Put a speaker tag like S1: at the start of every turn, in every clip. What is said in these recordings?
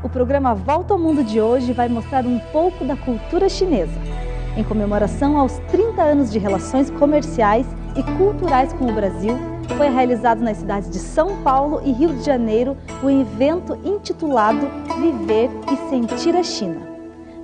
S1: o programa Volta ao Mundo de hoje vai mostrar um pouco da cultura chinesa. Em comemoração aos 30 anos de relações comerciais e culturais com o Brasil, foi realizado nas cidades de São Paulo e Rio de Janeiro o evento intitulado Viver e Sentir a China.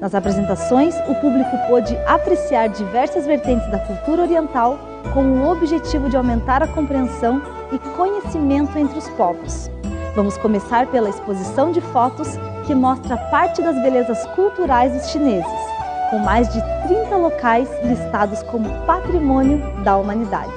S1: Nas apresentações, o público pôde apreciar diversas vertentes da cultura oriental com o objetivo de aumentar a compreensão e conhecimento entre os povos. Vamos começar pela exposição de fotos que mostra parte das belezas culturais dos chineses, com mais de 30 locais listados como Patrimônio da Humanidade.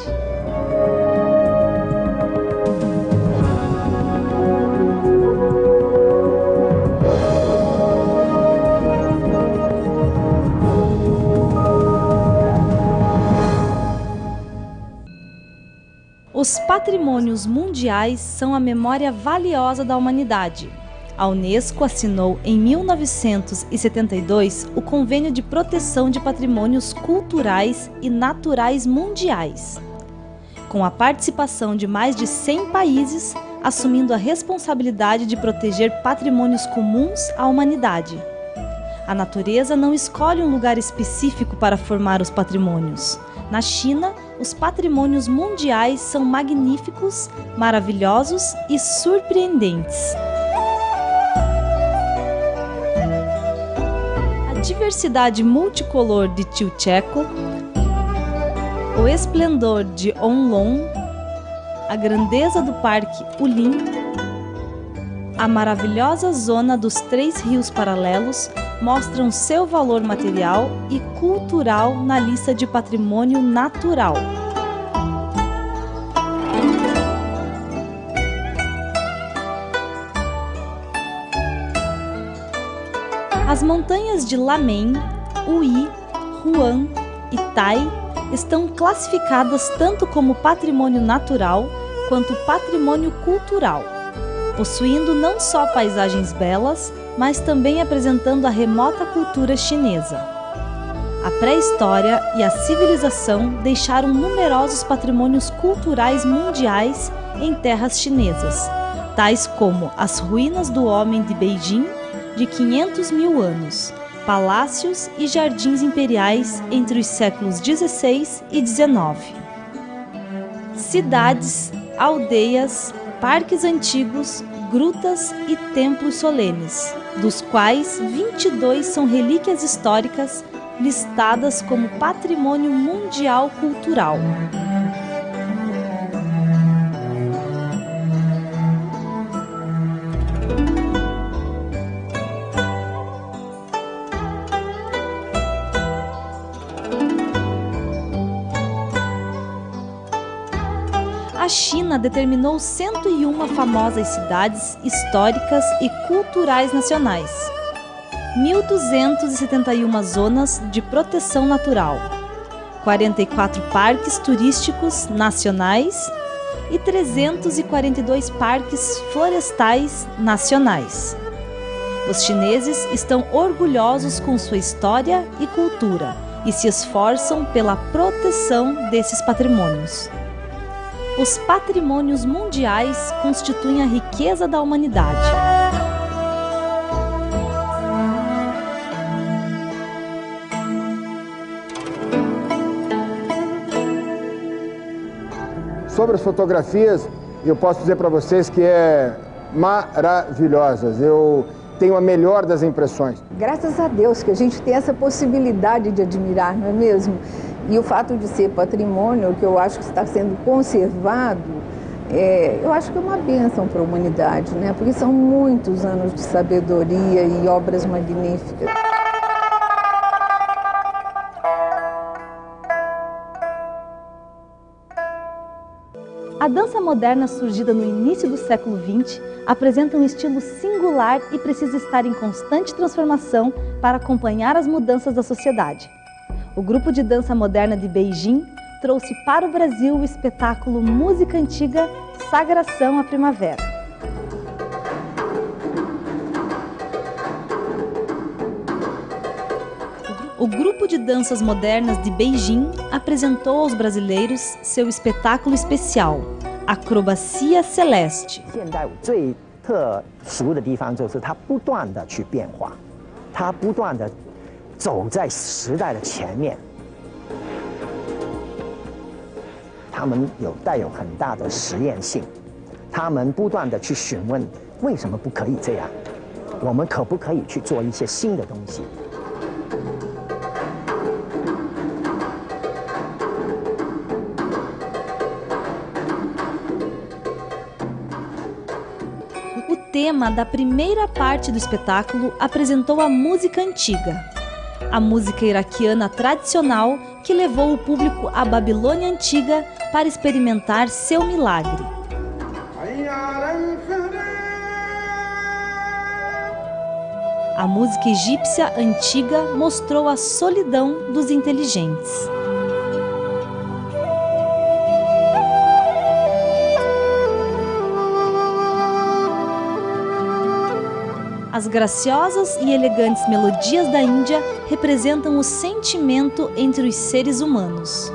S1: Os patrimônios mundiais são a memória valiosa da humanidade. A Unesco assinou em 1972 o Convênio de Proteção de Patrimônios Culturais e Naturais Mundiais, com a participação de mais de 100 países, assumindo a responsabilidade de proteger patrimônios comuns à humanidade. A natureza não escolhe um lugar específico para formar os patrimônios. Na China, os patrimônios mundiais são magníficos, maravilhosos e surpreendentes. A diversidade multicolor de Jiuzhaigou, o esplendor de Onlong, a grandeza do Parque Ulin, a maravilhosa zona dos 3 rios paralelos mostram seu valor material e cultural na lista de patrimônio natural. As montanhas de Lameng, Ui, Huan e Tai estão classificadas tanto como patrimônio natural quanto patrimônio cultural, possuindo não só paisagens belas, mas também apresentando a remota cultura chinesa. A pré-história e a civilização deixaram numerosos patrimônios culturais mundiais em terras chinesas, tais como as ruínas do homem de Beijing, de 500 mil anos, palácios e jardins imperiais entre os séculos XVI e XIX. Cidades, aldeias, parques antigos, grutas e templos solenes, dos quais 22 são relíquias históricas listadas como Patrimônio Mundial Cultural. A China determinou 101 famosas cidades históricas e culturais nacionais, 1.271 zonas de proteção natural, 44 parques turísticos nacionais e 342 parques florestais nacionais. Os chineses estão orgulhosos com sua história e cultura e se esforçam pela proteção desses patrimônios. Os patrimônios mundiais constituem a riqueza da humanidade.
S2: Sobre as fotografias, eu posso dizer para vocês que é maravilhosas. Eu tenho a melhor das impressões.
S3: Graças a Deus que a gente tem essa possibilidade de admirar, não é mesmo? E o fato de ser patrimônio, que eu acho que está sendo conservado, eu acho que é uma bênção para a humanidade, né? Porque são muitos anos de sabedoria e obras magníficas.
S1: A dança moderna, surgida no início do século XX, apresenta um estilo singular e precisa estar em constante transformação para acompanhar as mudanças da sociedade. O grupo de dança moderna de Beijing trouxe para o Brasil o espetáculo Música Antiga Sagração à Primavera. O grupo de danças modernas de Beijing apresentou aos brasileiros seu espetáculo especial, Acrobacia Celeste.
S4: 特殊的地方就是它不断的去变化，它不断的走在时代的前面。他们带有很大的实验性，他们不断的去询问为什么不可以这样，我们可不可以去做一些新的东西。
S1: O tema da primeira parte do espetáculo apresentou a música antiga, a música iraquiana tradicional que levou o público à Babilônia Antiga para experimentar seu milagre. A música egípcia antiga mostrou a solidão dos inteligentes. As graciosas e elegantes melodias da Índia representam o sentimento entre os seres humanos.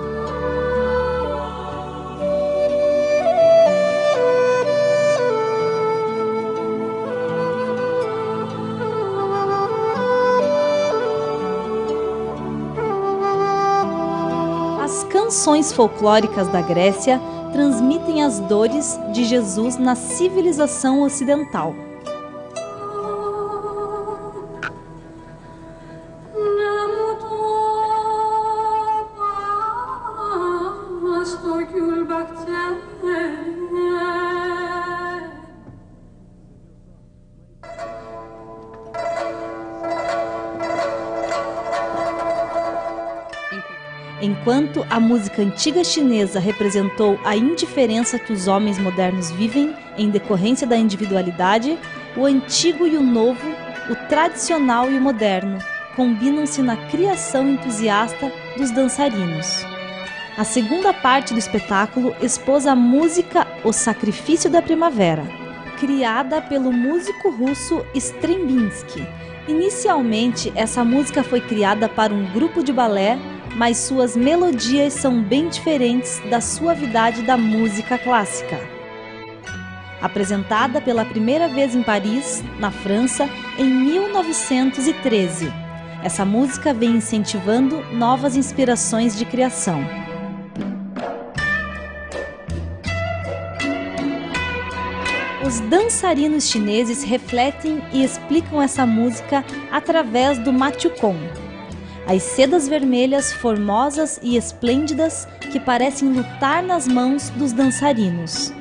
S1: As canções folclóricas da Grécia transmitem as dores de Jesus na civilização ocidental. Enquanto a música antiga chinesa representou a indiferença que os homens modernos vivem em decorrência da individualidade, o antigo e o novo, o tradicional e o moderno, combinam-se na criação entusiasta dos dançarinos. A segunda parte do espetáculo expôs a música O Sacrifício da Primavera, criada pelo músico russo Stravinsky. Inicialmente, essa música foi criada para um grupo de balé, mas suas melodias são bem diferentes da suavidade da música clássica. Apresentada pela primeira vez em Paris, na França, em 1913, essa música vem incentivando novas inspirações de criação. Os dançarinos chineses refletem e explicam essa música através do Matiukon, as sedas vermelhas formosas e esplêndidas que parecem lutar nas mãos dos dançarinos.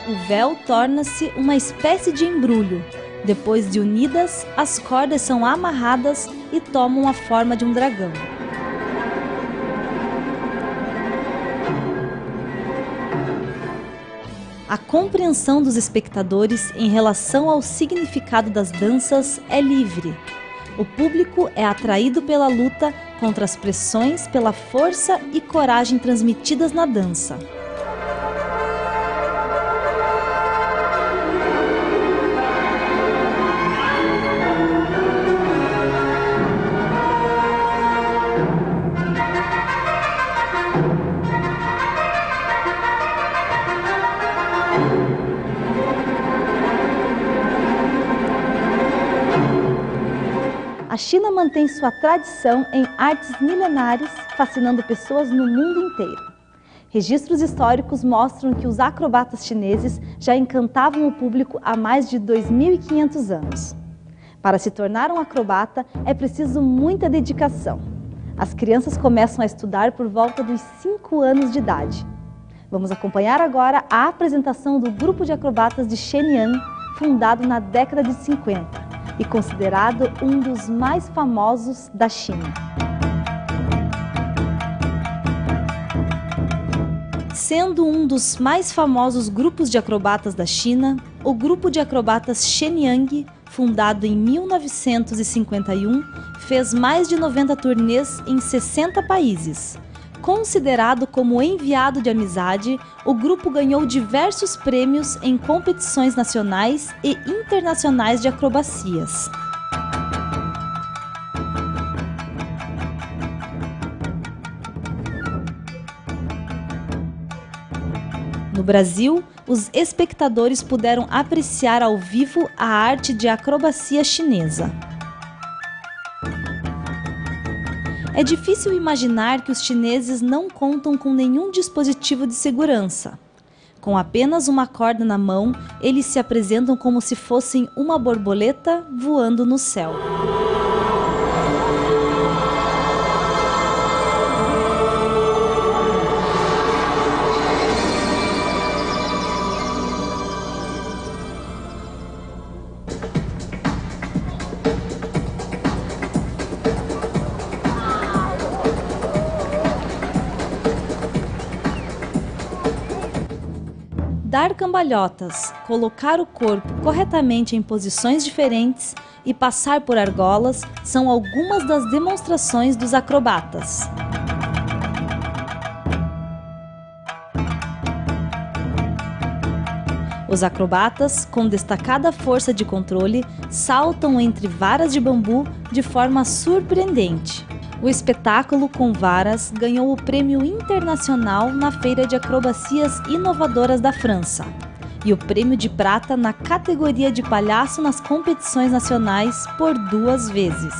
S1: O véu torna-se uma espécie de embrulho. Depois de unidas, as cordas são amarradas e tomam a forma de um dragão. A compreensão dos espectadores em relação ao significado das danças é livre. O público é atraído pela luta contra as pressões, pela força e coragem transmitidas na dança. A China mantém sua tradição em artes milenares, fascinando pessoas no mundo inteiro. Registros históricos mostram que os acrobatas chineses já encantavam o público há mais de 2.500 anos. Para se tornar um acrobata, é preciso muita dedicação. As crianças começam a estudar por volta dos 5 anos de idade. Vamos acompanhar agora a apresentação do grupo de acrobatas de Shenyang, fundado na década de 50. E considerado um dos mais famosos da China. Sendo um dos mais famosos grupos de acrobatas da China, o grupo de acrobatas Shenyang, fundado em 1951, fez mais de 90 turnês em 60 países. Considerado como enviado de amizade, o grupo ganhou diversos prêmios em competições nacionais e internacionais de acrobacias. No Brasil, os espectadores puderam apreciar ao vivo a arte de acrobacia chinesa. É difícil imaginar que os chineses não contam com nenhum dispositivo de segurança. Com apenas uma corda na mão, eles se apresentam como se fossem uma borboleta voando no céu. Dar cambalhotas, colocar o corpo corretamente em posições diferentes e passar por argolas são algumas das demonstrações dos acrobatas. Os acrobatas, com destacada força de controle, saltam entre varas de bambu de forma surpreendente. O espetáculo com varas ganhou o Prêmio Internacional na Feira de Acrobacias Inovadoras da França e o Prêmio de Prata na categoria de palhaço nas competições nacionais por 2 vezes.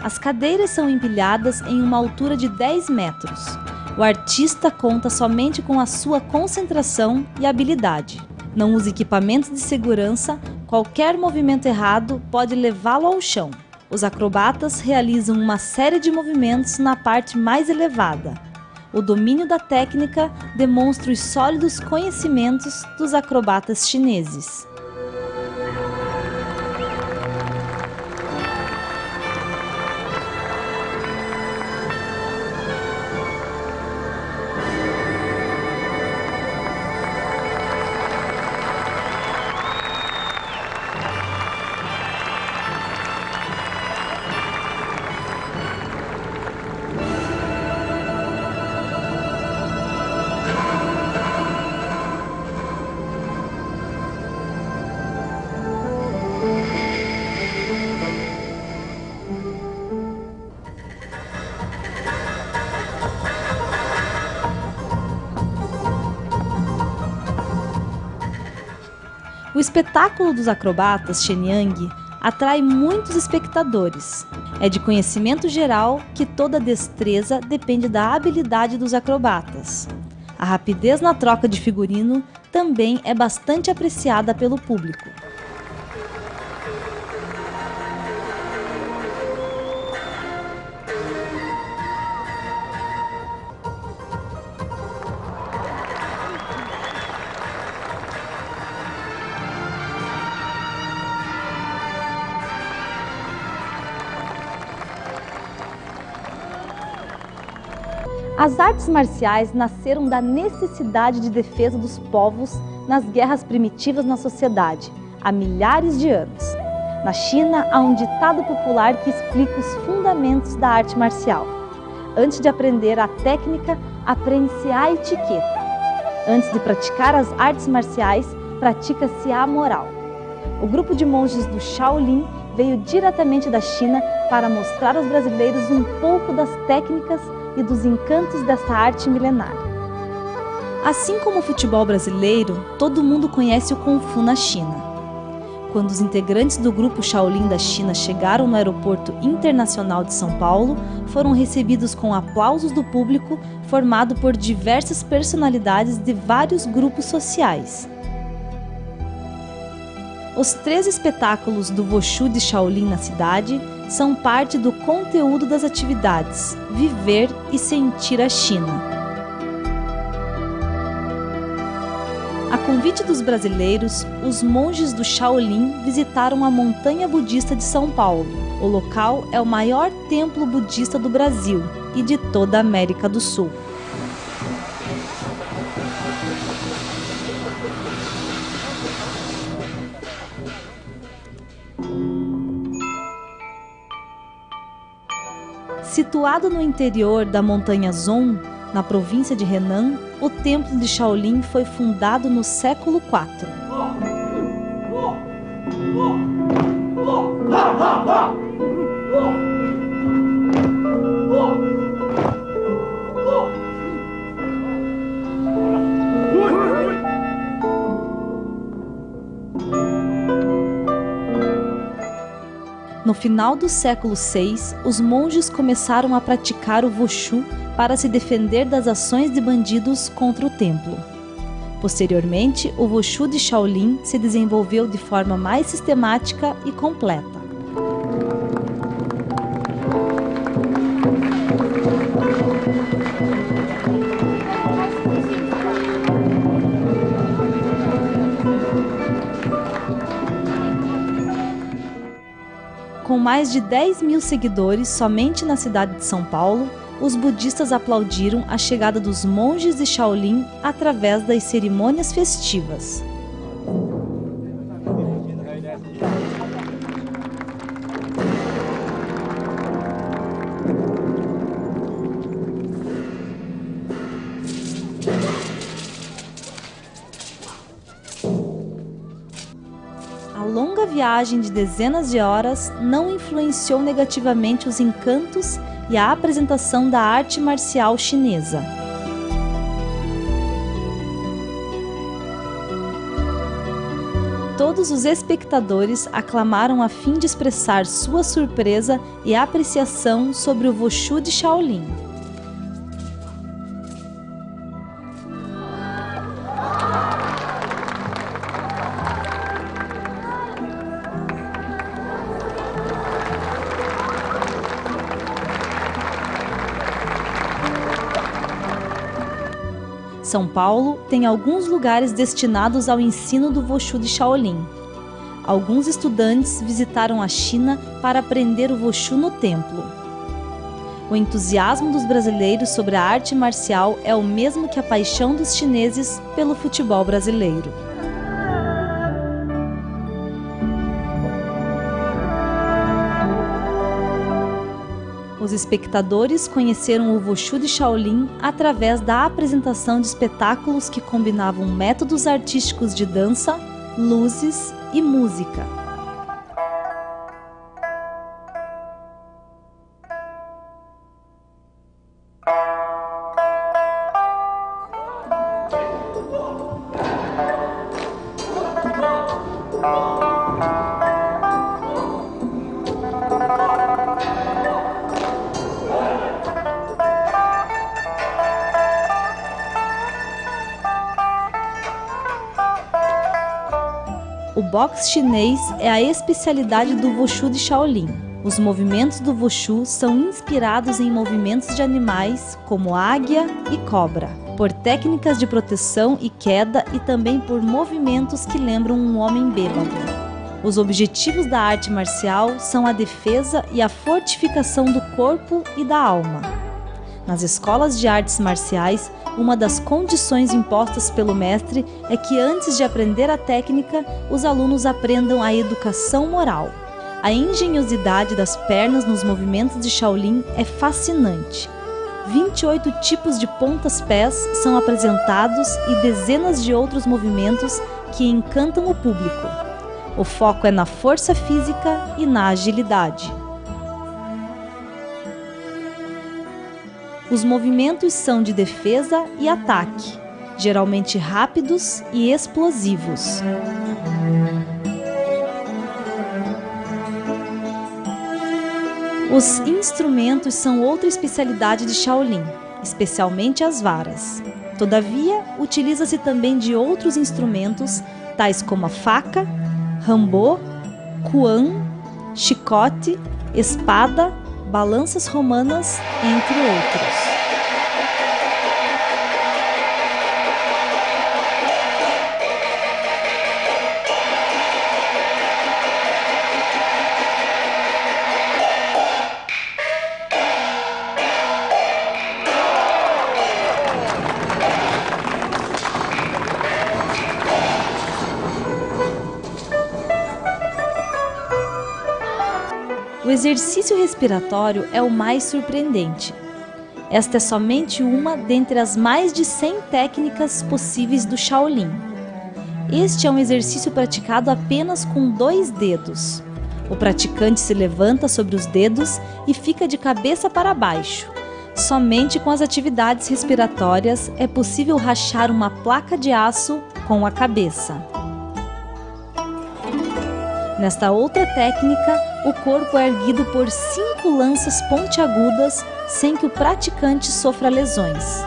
S1: As cadeiras são empilhadas em uma altura de 10 metros. O artista conta somente com a sua concentração e habilidade. Não usa equipamentos de segurança, qualquer movimento errado pode levá-lo ao chão. Os acrobatas realizam uma série de movimentos na parte mais elevada. O domínio da técnica demonstra os sólidos conhecimentos dos acrobatas chineses. O espetáculo dos acrobatas Shenyang atrai muitos espectadores. É de conhecimento geral que toda destreza depende da habilidade dos acrobatas. A rapidez na troca de figurino também é bastante apreciada pelo público. As artes marciais nasceram da necessidade de defesa dos povos nas guerras primitivas na sociedade, há milhares de anos. Na China, há um ditado popular que explica os fundamentos da arte marcial. Antes de aprender a técnica, aprende-se a etiqueta. Antes de praticar as artes marciais, pratica-se a moral. O grupo de monges do Shaolin veio diretamente da China para mostrar aos brasileiros um pouco das técnicas e dos encantos desta arte milenar. Assim como o futebol brasileiro, todo mundo conhece o Kung Fu na China. Quando os integrantes do grupo Shaolin da China chegaram no Aeroporto Internacional de São Paulo, foram recebidos com aplausos do público, formado por diversas personalidades de vários grupos sociais. Os 3 espetáculos do Wushu de Shaolin na cidade são parte do conteúdo das atividades Viver e Sentir a China. A convite dos brasileiros, os monges do Shaolin visitaram a montanha budista de São Paulo. O local é o maior templo budista do Brasil e de toda a América do Sul. Situado no interior da montanha Zong, Na província de Henan, o templo de Shaolin foi fundado no século IV. No final do século VI, os monges começaram a praticar o Wushu para se defender das ações de bandidos contra o templo. Posteriormente, o Wushu de Shaolin se desenvolveu de forma mais sistemática e completa. Com mais de 10 mil seguidores somente na cidade de São Paulo, os budistas aplaudiram a chegada dos monges de Shaolin através das cerimônias festivas. A longa viagem de dezenas de horas não influenciou negativamente os encantos e a apresentação da arte marcial chinesa. Todos os espectadores aclamaram a fim de expressar sua surpresa e apreciação sobre o Wushu de Shaolin. São Paulo tem alguns lugares destinados ao ensino do Wushu de Shaolin. Alguns estudantes visitaram a China para aprender o Wushu no templo. O entusiasmo dos brasileiros sobre a arte marcial é o mesmo que a paixão dos chineses pelo futebol brasileiro. Os espectadores conheceram o Wushu de Shaolin através da apresentação de espetáculos que combinavam métodos artísticos de dança, luzes e música. O boxe chinês é a especialidade do Wushu de Shaolin. Os movimentos do Wushu são inspirados em movimentos de animais, como águia e cobra, por técnicas de proteção e queda e também por movimentos que lembram um homem bêbado. Os objetivos da arte marcial são a defesa e a fortificação do corpo e da alma. Nas escolas de artes marciais, uma das condições impostas pelo mestre é que antes de aprender a técnica, os alunos aprendam a educação moral. A engenhosidade das pernas nos movimentos de Shaolin é fascinante. 28 tipos de pontas-pés são apresentados e dezenas de outros movimentos que encantam o público. O foco é na força física e na agilidade. Os movimentos são de defesa e ataque, geralmente rápidos e explosivos. Os instrumentos são outra especialidade de Shaolin, especialmente as varas. Todavia, utiliza-se também de outros instrumentos, tais como a faca, rambô, kuan, chicote, espada, balanças romanas, entre outros. O exercício respiratório é o mais surpreendente. Esta é somente uma dentre as mais de 100 técnicas possíveis do Shaolin. Este é um exercício praticado apenas com 2 dedos. O praticante se levanta sobre os dedos e fica de cabeça para baixo. Somente com as atividades respiratórias é possível rachar uma placa de aço com a cabeça. Nesta outra técnica, o corpo é erguido por 5 lanças pontiagudas sem que o praticante sofra lesões.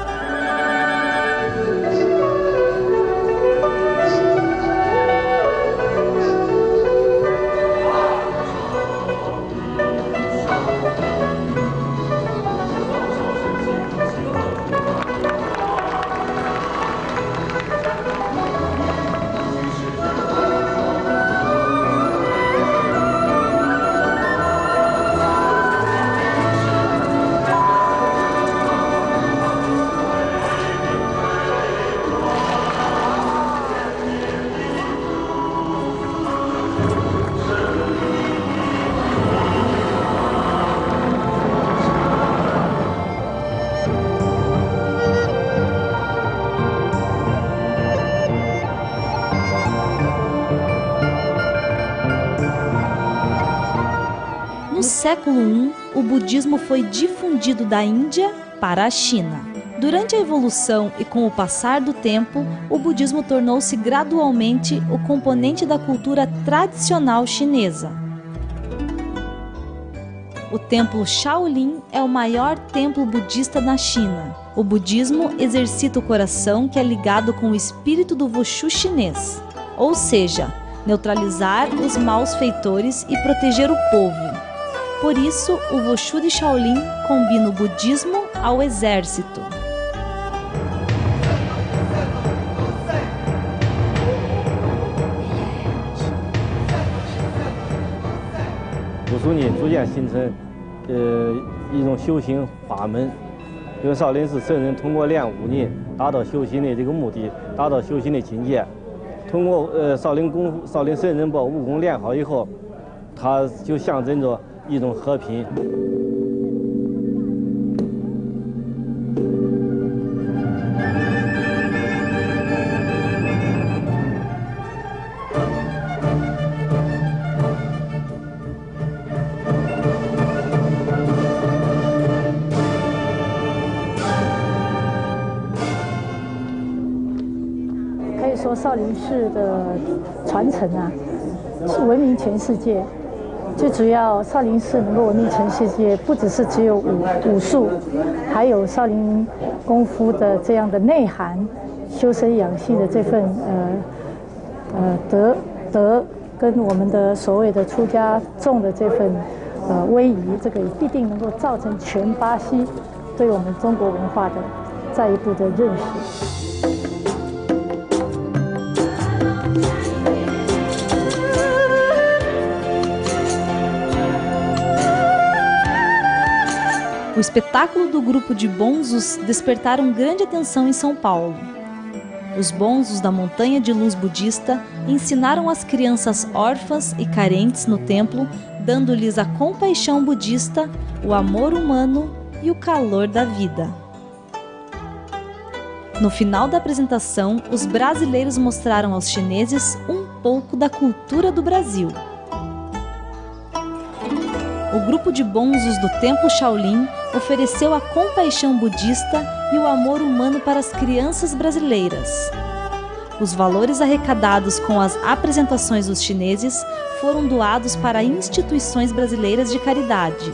S1: No século I, o budismo foi difundido da Índia para a China. Durante a evolução e com o passar do tempo, o budismo tornou-se gradualmente o componente da cultura tradicional chinesa. O templo Shaolin é o maior templo budista na China. O budismo exercita o coração que é ligado com o espírito do Wushu chinês, ou seja, neutralizar os maus feitores e proteger o povo. Por isso, o Wushu de Shaolin combina o budismo ao exército.
S5: Wushu 呢逐渐形成一种修行法门，因为少林寺圣人通过练武呢，达到修行的这个目的，达到修行的境界。通过少林圣人把武功练好以后，它就象征着一种和平。
S6: 可以说，少林寺的传承啊，是闻名全世界。最主要，少林寺能够闻名全世界，不只是只有武术，还有少林功夫的这样的内涵，修身养性的这份德跟我们的所谓的出家众的这份威仪，这个也必定能够造成全巴西对我们中国文化的再一步的认识。
S1: O espetáculo do grupo de bonzos despertaram grande atenção em São Paulo. Os bonzos da Montanha de Luz Budista ensinaram as crianças órfãs e carentes no templo, dando-lhes a compaixão budista, o amor humano e o calor da vida. No final da apresentação, os brasileiros mostraram aos chineses um pouco da cultura do Brasil. O grupo de bonzos do Templo Shaolin ofereceu a compaixão budista e o amor humano para as crianças brasileiras. Os valores arrecadados com as apresentações dos chineses foram doados para instituições brasileiras de caridade.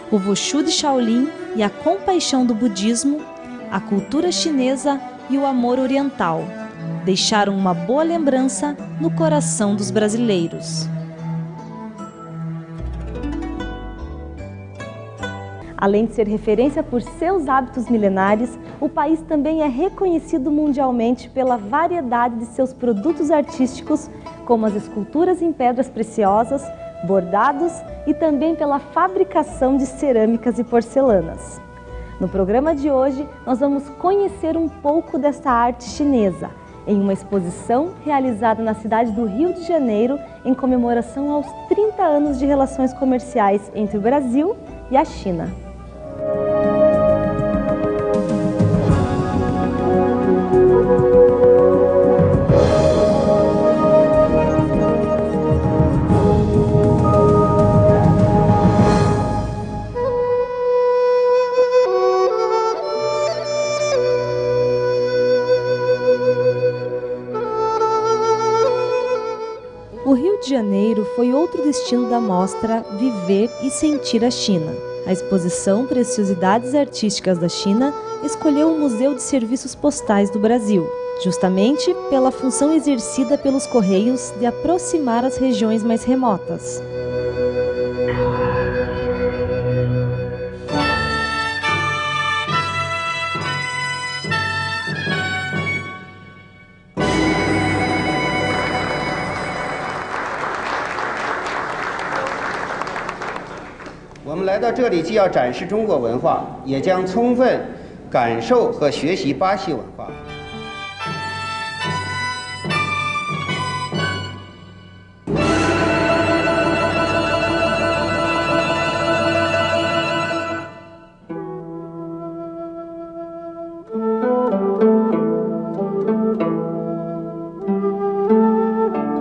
S1: O Wushu de Shaolin e a compaixão do budismo, a cultura chinesa e o amor oriental deixaram uma boa lembrança no coração dos brasileiros.
S7: Além de ser referência por seus hábitos milenares, o país também é reconhecido mundialmente pela variedade de seus produtos artísticos, como as esculturas em pedras preciosas, bordados e também pela fabricação de cerâmicas e porcelanas. No programa de hoje, nós vamos conhecer um pouco dessa arte chinesa, em uma exposição realizada na cidade do Rio de Janeiro em comemoração aos 30 anos de relações comerciais entre o Brasil e a China. O Rio de Janeiro foi outro destino da mostra Viver e Sentir a China. A exposição Preciosidades Artísticas da China escolheu o Museu de Serviços Postais do Brasil, justamente pela função exercida pelos Correios de aproximar as regiões mais remotas.
S8: 我们来到这里，既要展示中国文化，也将充分感受和学习巴西文化。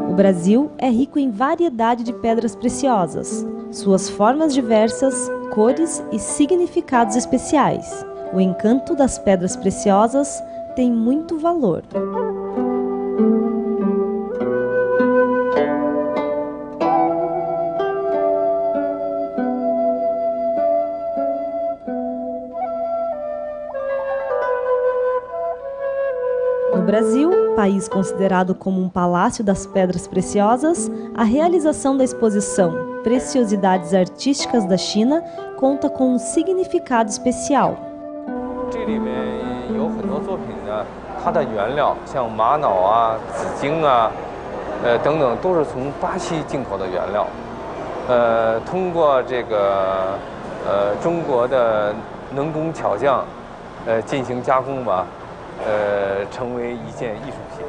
S7: O Brasil é rico em variedade de pedras preciosas, suas formas diversas, cores e significados especiais. O encanto das pedras preciosas tem muito valor. No Brasil, país considerado como um palácio das pedras preciosas, a realização da exposição Preciosidades Artísticas da China conta com um significado especial.
S9: 这里面有很多作品呢，它的原料像玛瑙啊、紫荆啊，等等，都是从巴西进口的原料。通过这个中国的能工巧匠进行加工吧，成为一件艺术品。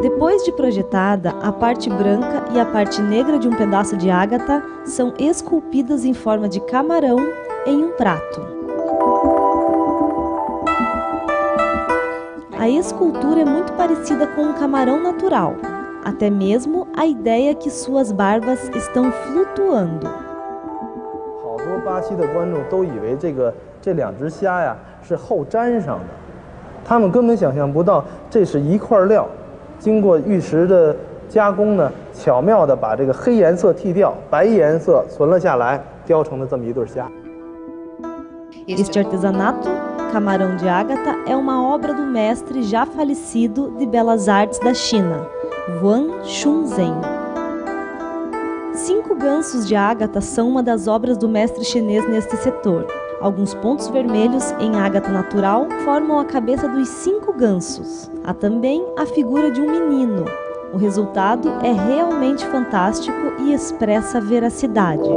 S7: Depois de projetada, a parte branca e a parte negra de um pedaço de ágata são esculpidas em forma de camarão em um prato. A escultura é muito parecida com um camarão natural, até mesmo a ideia que suas barbas estão flutuando.
S10: 好多巴西的观众都以为这两只虾呀是后粘上的，他们根本想象不到这是一块料。 经过玉石的加工呢，巧妙地把这个黑颜色剃掉，白颜色存了下来，雕成了这么一对虾。
S7: Este artesanato, camarão de ágata, é uma obra do mestre já falecido de Belas Artes da China, Wang Chunzhen. 5 gansos de ágata são uma das obras do mestre chinês neste setor. Alguns pontos vermelhos em ágata natural formam a cabeça dos 5 gansos. Há também a figura de um menino. O resultado é realmente fantástico e expressa veracidade.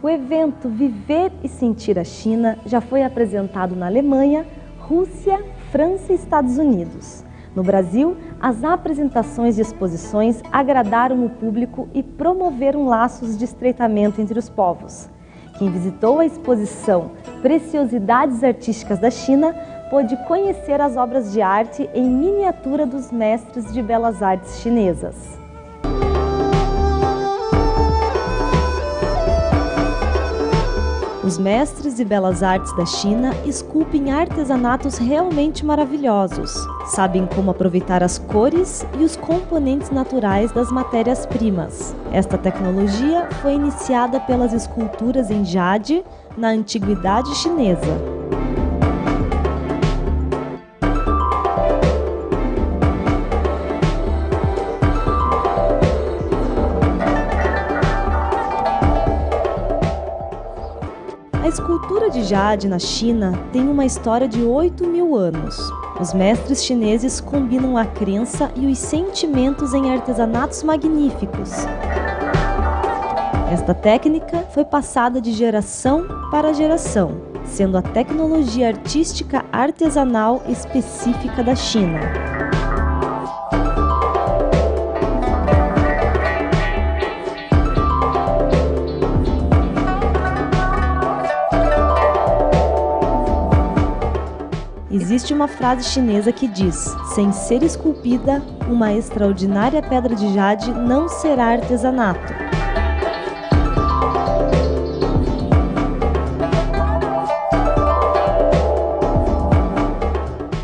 S7: O evento Viver e Sentir a China já foi apresentado na Alemanha, Rússia, França e Estados Unidos. No Brasil, as apresentações de exposições agradaram o público e promoveram laços de estreitamento entre os povos. Quem visitou a exposição Preciosidades Artísticas da China pôde conhecer as obras de arte em miniatura dos mestres de belas artes chinesas. Os mestres de belas artes da China esculpem artesanatos realmente maravilhosos. Sabem como aproveitar as cores e os componentes naturais das matérias-primas. Esta tecnologia foi iniciada pelas esculturas em jade na antiguidade chinesa. A escultura de jade na China tem uma história de 8.000 anos. Os mestres chineses combinam a crença e os sentimentos em artesanatos magníficos. Esta técnica foi passada de geração para geração, sendo a tecnologia artística artesanal específica da China. Existe uma frase chinesa que diz: sem ser esculpida, uma extraordinária pedra de jade não será artesanato.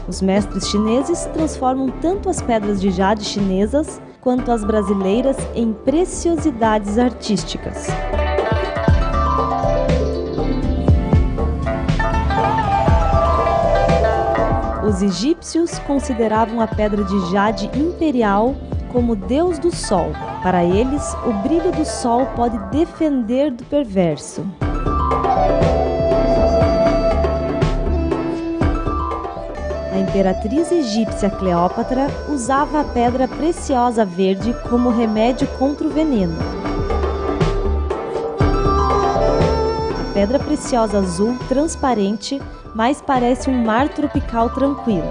S7: Os mestres chineses transformam tanto as pedras de jade chinesas quanto as brasileiras em preciosidades artísticas. Os egípcios consideravam a pedra de jade imperial como deus do sol. Para eles, o brilho do sol pode defender do perverso. A imperatriz egípcia Cleópatra usava a pedra preciosa verde como remédio contra o veneno. A pedra preciosa azul transparente mais parece um mar tropical tranquilo.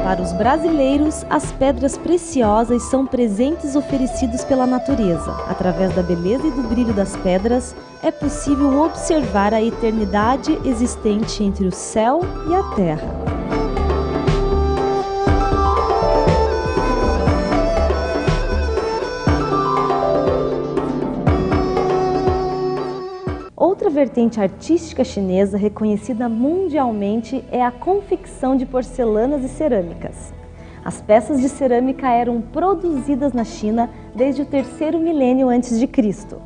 S7: Para os brasileiros, as pedras preciosas são presentes oferecidos pela natureza. Através da beleza e do brilho das pedras, é possível observar a eternidade existente entre o céu e a terra. Outra vertente artística chinesa reconhecida mundialmente é a confecção de porcelanas e cerâmicas. As peças de cerâmica eram produzidas na China desde o 3º milênio antes de Cristo.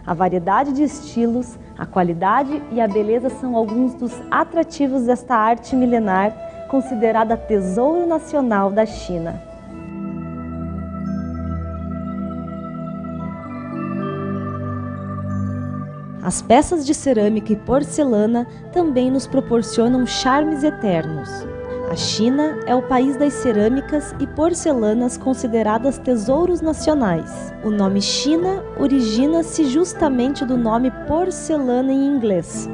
S7: A variedade de estilos, a qualidade e a beleza são alguns dos atrativos desta arte milenar, considerada tesouro nacional da China. As peças de cerâmica e porcelana também nos proporcionam charmes eternos. A China é o país das cerâmicas e porcelanas consideradas tesouros nacionais. O nome China origina-se justamente do nome porcelana em inglês.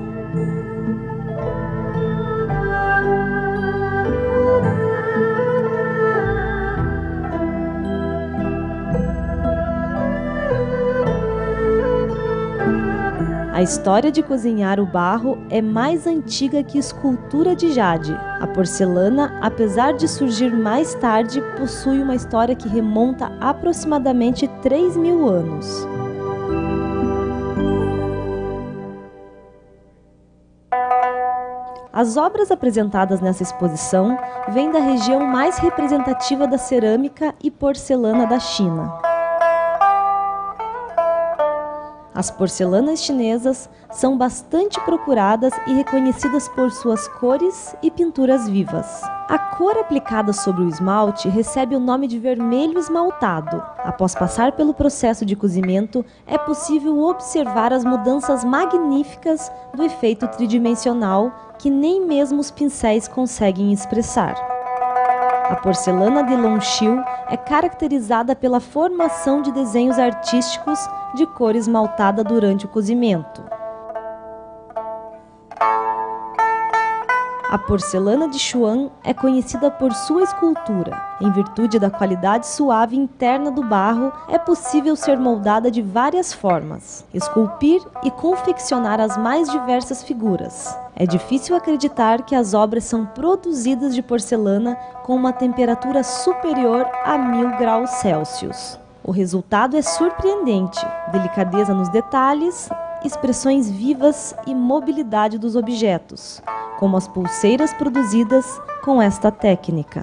S7: A história de cozinhar o barro é mais antiga que escultura de jade. A porcelana, apesar de surgir mais tarde, possui uma história que remonta a aproximadamente 3.000 anos. As obras apresentadas nessa exposição vêm da região mais representativa da cerâmica e porcelana da China. As porcelanas chinesas são bastante procuradas e reconhecidas por suas cores e pinturas vivas. A cor aplicada sobre o esmalte recebe o nome de vermelho esmaltado. Após passar pelo processo de cozimento, é possível observar as mudanças magníficas do efeito tridimensional que nem mesmo os pincéis conseguem expressar. A porcelana de Longqiu é caracterizada pela formação de desenhos artísticos de cor esmaltada durante o cozimento. A porcelana de Xuan é conhecida por sua escultura. Em virtude da qualidade suave interna do barro, é possível ser moldada de várias formas, esculpir e confeccionar as mais diversas figuras. É difícil acreditar que as obras são produzidas de porcelana com uma temperatura superior a 1000 graus Celsius. O resultado é surpreendente: delicadeza nos detalhes, expressões vivas e mobilidade dos objetos, como as pulseiras produzidas com esta técnica.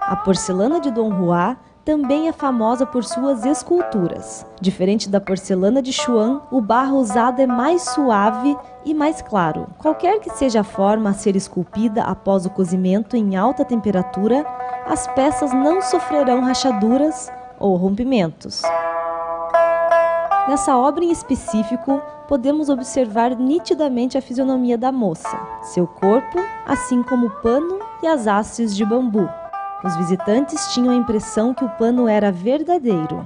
S7: A porcelana de Donghua também é famosa por suas esculturas. Diferente da porcelana de Chuan, o barro usado é mais suave e mais claro. Qualquer que seja a forma a ser esculpida após o cozimento em alta temperatura, as peças não sofrerão rachaduras ou rompimentos. Nessa obra em específico, podemos observar nitidamente a fisionomia da moça, seu corpo, assim como o pano e as hastes de bambu. Os visitantes tinham a impressão que o pano era verdadeiro.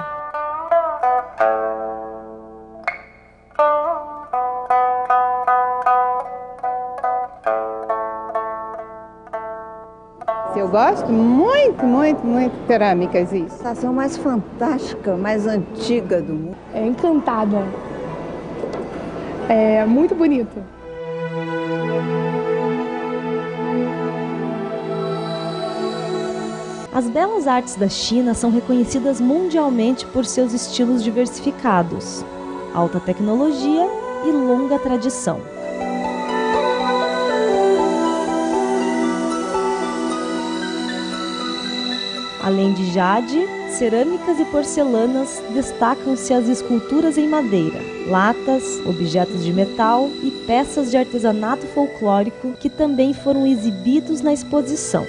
S3: Eu gosto muito, muito, muito de cerâmicas, isso. A sensação mais fantástica, mais antiga do mundo.
S11: É encantada. É muito bonito.
S7: As belas artes da China são reconhecidas mundialmente por seus estilos diversificados, alta tecnologia e longa tradição. Além de jade, cerâmicas e porcelanas, destacam-se as esculturas em madeira, latas, objetos de metal e peças de artesanato folclórico que também foram exibidos na exposição.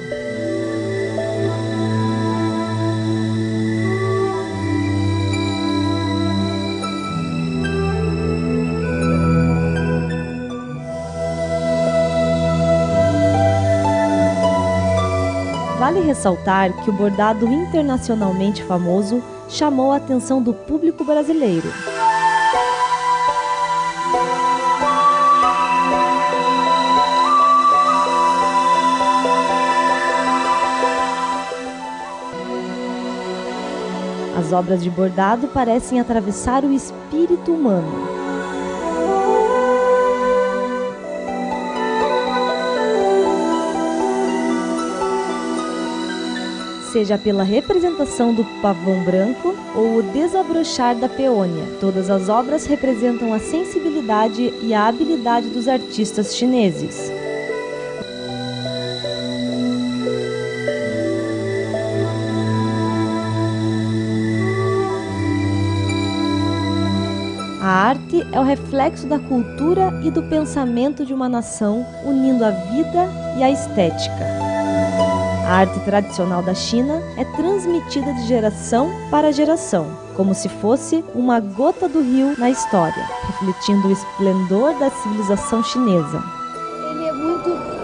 S7: Vale ressaltar que o bordado internacionalmente famoso chamou a atenção do público brasileiro. As obras de bordado parecem atravessar o espírito humano. Seja pela representação do pavão branco ou o desabrochar da peônia. Todas as obras representam a sensibilidade e a habilidade dos artistas chineses. A arte é o reflexo da cultura e do pensamento de uma nação, unindo a vida e a estética. A arte tradicional da China é transmitida de geração para geração, como se fosse uma gota do rio na história, refletindo o esplendor da civilização chinesa.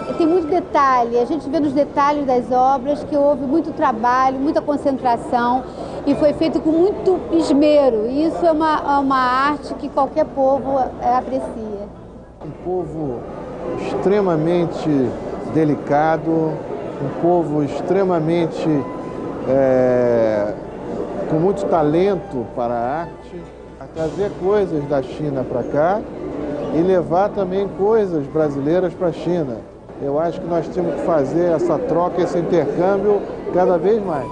S12: Ele tem muito detalhe, a gente vê nos detalhes das obras que houve muito trabalho, muita concentração e foi feito com muito esmero. E isso é uma arte que qualquer povo aprecia.
S13: Um povo extremamente delicado, um povo extremamente com muito talento para a arte, a trazer coisas da China para cá e levar também coisas brasileiras para a China. Eu acho que nós temos que fazer essa troca, esse intercâmbio cada vez mais.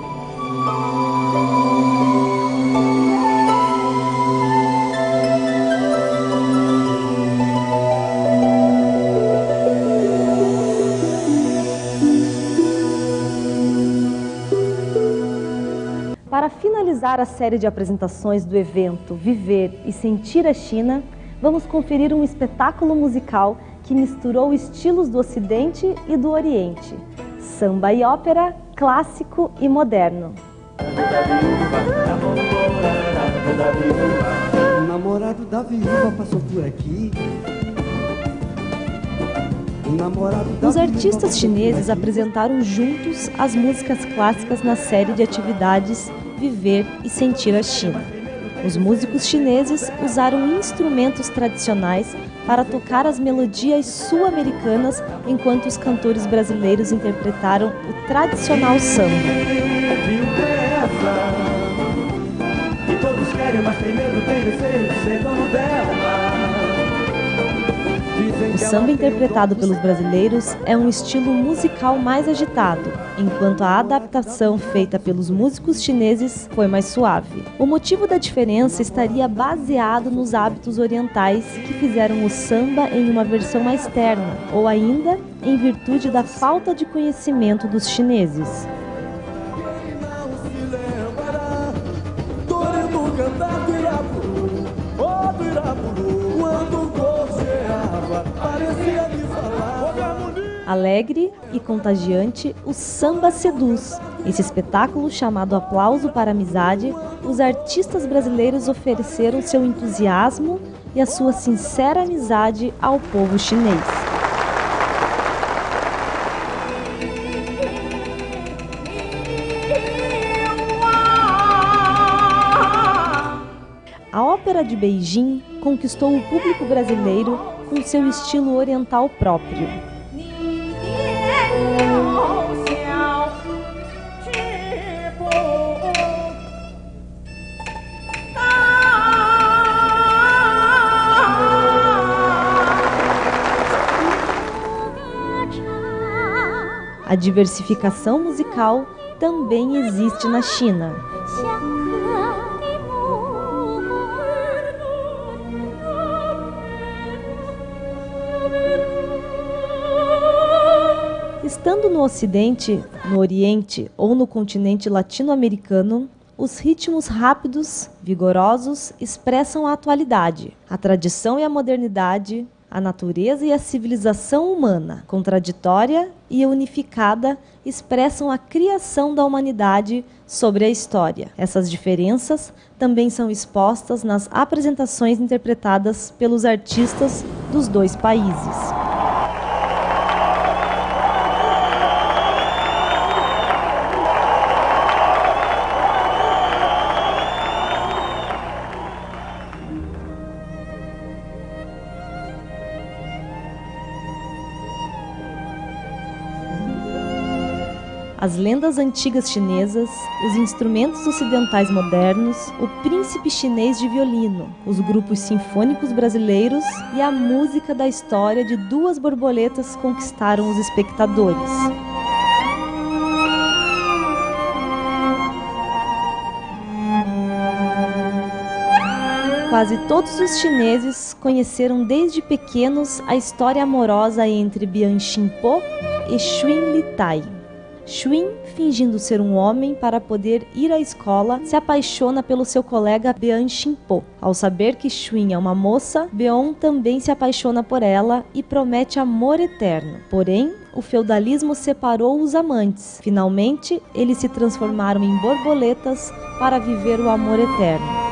S7: Para finalizar a série de apresentações do evento Viver e Sentir a China, vamos conferir um espetáculo musical que misturou estilos do Ocidente e do Oriente, samba e ópera, clássico e moderno.
S14: O namorado da viúva passou por aqui.
S7: Os artistas chineses apresentaram juntos as músicas clássicas na série de atividades Viver e Sentir a China. Os músicos chineses usaram instrumentos tradicionais para tocar as melodias sul-americanas, enquanto os cantores brasileiros interpretaram o tradicional samba.
S14: E todos querem, mas tem medo, tem receio de ser dono dela.
S7: O samba interpretado pelos brasileiros é um estilo musical mais agitado, enquanto a adaptação feita pelos músicos chineses foi mais suave. O motivo da diferença estaria baseado nos hábitos orientais que fizeram o samba em uma versão mais terna, ou ainda em virtude da falta de conhecimento dos chineses.
S14: cantar do Irapuru, oh do Irapuru, quando gorjeava, parecia me falar.
S7: Alegre e contagiante, o samba seduz. Esse espetáculo, chamado Aplauso para a Amizade, os artistas brasileiros ofereceram seu entusiasmo e a sua sincera amizade ao povo chinês. A ópera de Beijing conquistou o público brasileiro com seu estilo oriental próprio. A diversificação musical também existe na China. Estando no Ocidente, no Oriente ou no continente latino-americano, os ritmos rápidos, vigorosos, expressam a atualidade, a tradição e a modernidade, a natureza e a civilização humana, contraditória e unificada, expressam a criação da humanidade sobre a história. Essas diferenças também são expostas nas apresentações interpretadas pelos artistas dos dois países. As lendas antigas chinesas, os instrumentos ocidentais modernos, o príncipe chinês de violino, os grupos sinfônicos brasileiros e a música da história de duas borboletas conquistaram os espectadores. Quase todos os chineses conheceram desde pequenos a história amorosa entre Bian Xinpo e Xuin Litai. Xuin, fingindo ser um homem para poder ir à escola, se apaixona pelo seu colega Bian Xinpo. Ao saber que Xuin é uma moça, Bian também se apaixona por ela e promete amor eterno. Porém, o feudalismo separou os amantes. Finalmente, eles se transformaram em borboletas para viver o amor eterno.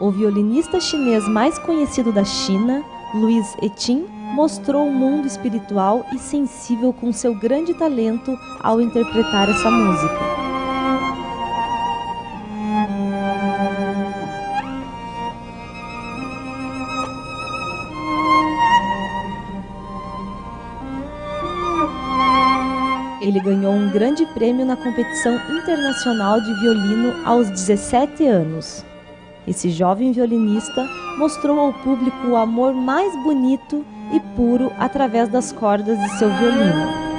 S7: O violinista chinês mais conhecido da China, Louis Etin, mostrou um mundo espiritual e sensível com seu grande talento ao interpretar essa música. Ele ganhou um grande prêmio na competição internacional de violino aos 17 anos. Esse jovem violinista mostrou ao público o amor mais bonito e puro através das cordas de seu violino.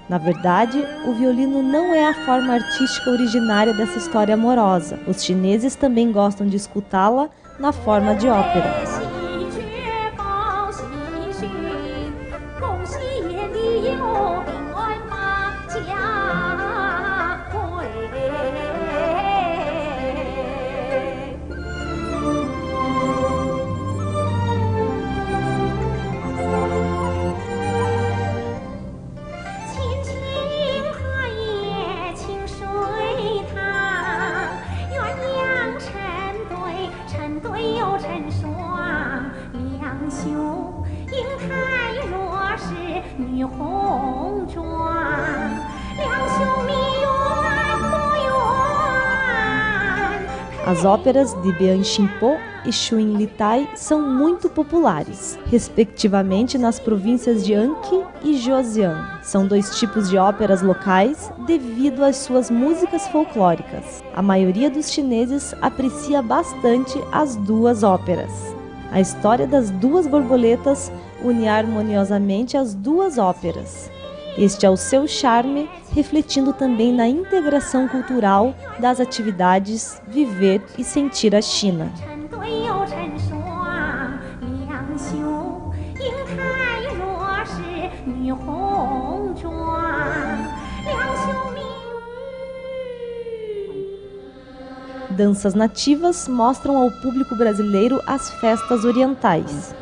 S7: Na verdade, o violino não é a forma artística originária dessa história amorosa. Os chineses também gostam de escutá-la na forma de ópera. As óperas de Bian Xinpo e Xuin Litai são muito populares, respectivamente nas províncias de Anqi e Zhejiang. São dois tipos de óperas locais devido às suas músicas folclóricas. A maioria dos chineses aprecia bastante as duas óperas. A história das duas borboletas une harmoniosamente as duas óperas. Este é o seu charme, refletindo também na integração cultural das atividades Viver e Sentir a China. Danças nativas mostram ao público brasileiro as festas orientais.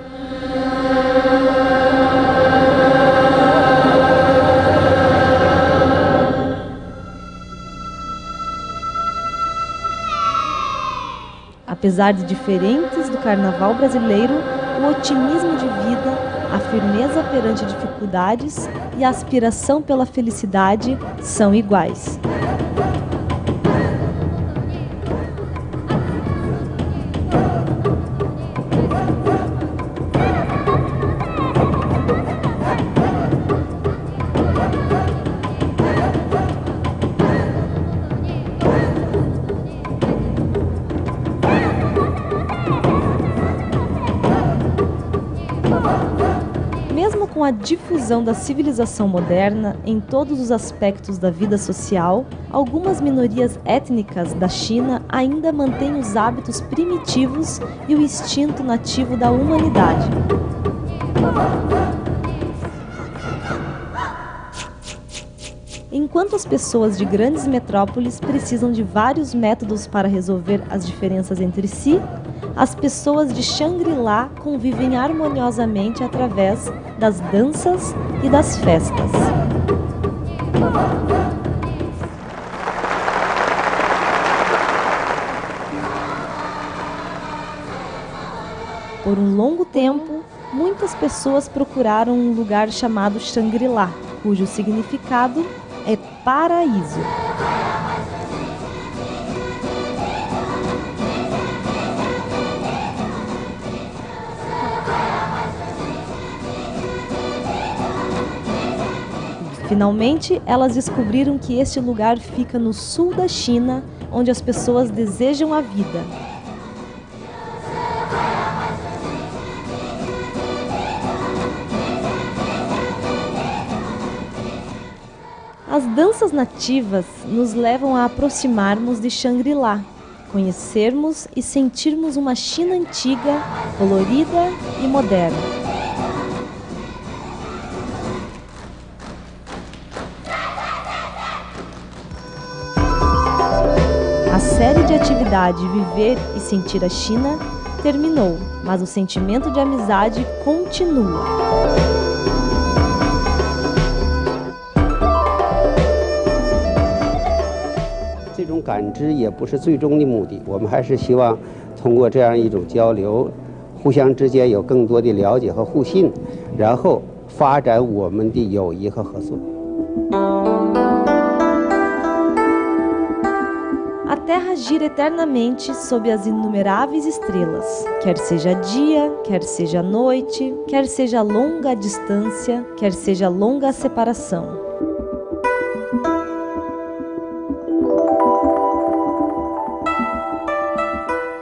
S7: Apesar de diferentes do carnaval brasileiro, o otimismo de vida, a firmeza perante dificuldades e a aspiração pela felicidade são iguais. Mesmo com a difusão da civilização moderna em todos os aspectos da vida social, algumas minorias étnicas da China ainda mantêm os hábitos primitivos e o instinto nativo da humanidade. Enquanto as pessoas de grandes metrópoles precisam de vários métodos para resolver as diferenças entre si, as pessoas de Xangri-Lá convivem harmoniosamente através das danças e das festas. Por um longo tempo, muitas pessoas procuraram um lugar chamado Xangri-Lá, cujo significado é paraíso. Finalmente, elas descobriram que este lugar fica no sul da China, onde as pessoas desejam a vida. As danças nativas nos levam a aproximarmos de Xangri-Lá, conhecermos e sentirmos uma China antiga, colorida e moderna. A série de atividade Viver e Sentir a China terminou, mas o sentimento de amizade continua.
S8: 这种感知也不是最终的目的，我们还是希望通过这样一种交流，互相之间有更多的了解和互信，然后发展我们的友谊和合作。
S7: A Terra gira eternamente sob as inumeráveis estrelas, quer seja dia, quer seja noite, quer seja longa a distância, quer seja longa a separação.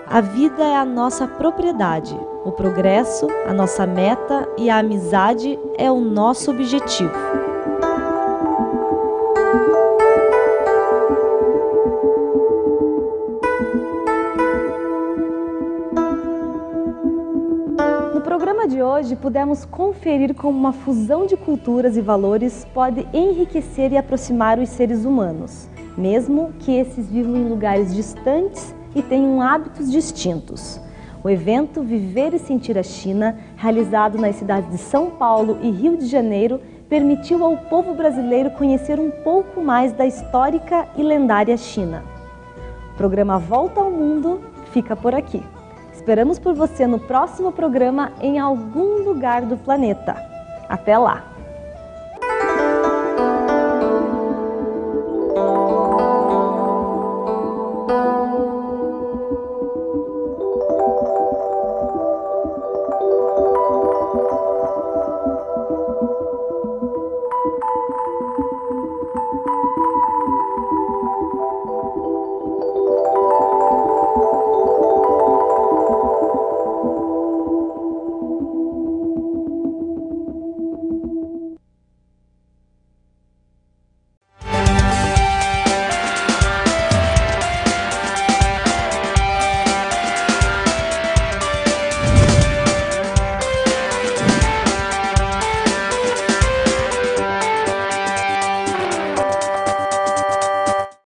S7: A vida é a nossa propriedade, o progresso, a nossa meta e a amizade é o nosso objetivo. No programa de hoje, pudemos conferir como uma fusão de culturas e valores pode enriquecer e aproximar os seres humanos, mesmo que esses vivam em lugares distantes e tenham hábitos distintos. O evento Viver e Sentir a China, realizado nas cidades de São Paulo e Rio de Janeiro, permitiu ao povo brasileiro conhecer um pouco mais da histórica e lendária China. O programa Volta ao Mundo fica por aqui. Esperamos por você no próximo programa em algum lugar do planeta. Até lá!